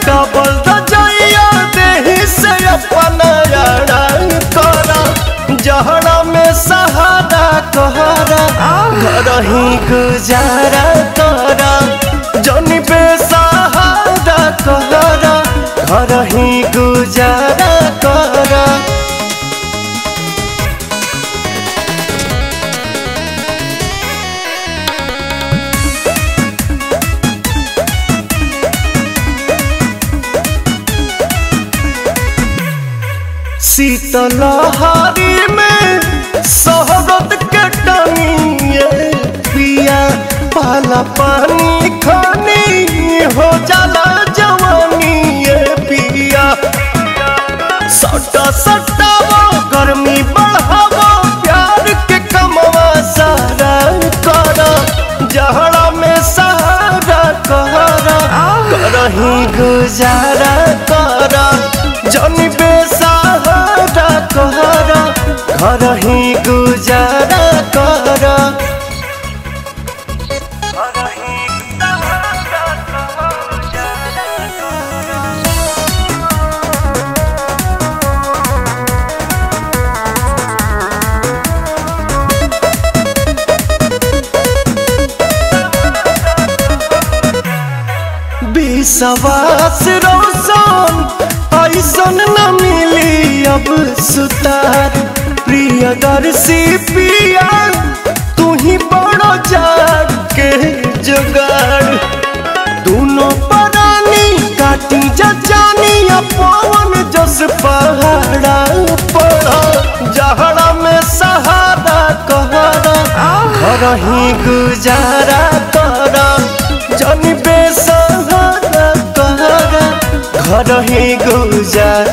Double रजैया देही से अपना यारा करा जहरा में सहारा कहरा घर ही गुजारा करा जनी बेसहारा कहरा घर ही गुजारा करा। शीतलहरी में शहरत के टनिए पिया पाला पानी खानी हो जाला जवानी पिया सटा सटा वो गर्मी बढ़ावो प्यार के कमवा सारा करा जहरा में सहारा कहरा करही गुजारा करा जनी बेसहारा कहरा घर ही गुजारा करा। विश्वास रोशन ऐसन न मिली अब सुतार प्रियदर्शी पिया तू ही बड़ो जाग के जुगाड़ दोनों परानी काटी जानी पवन जस पहाड़ा पड़ा जहरा में सहारा कहरा घर ही गुजारा करा जनी बेसहारा कहरा घर ही गुजारा।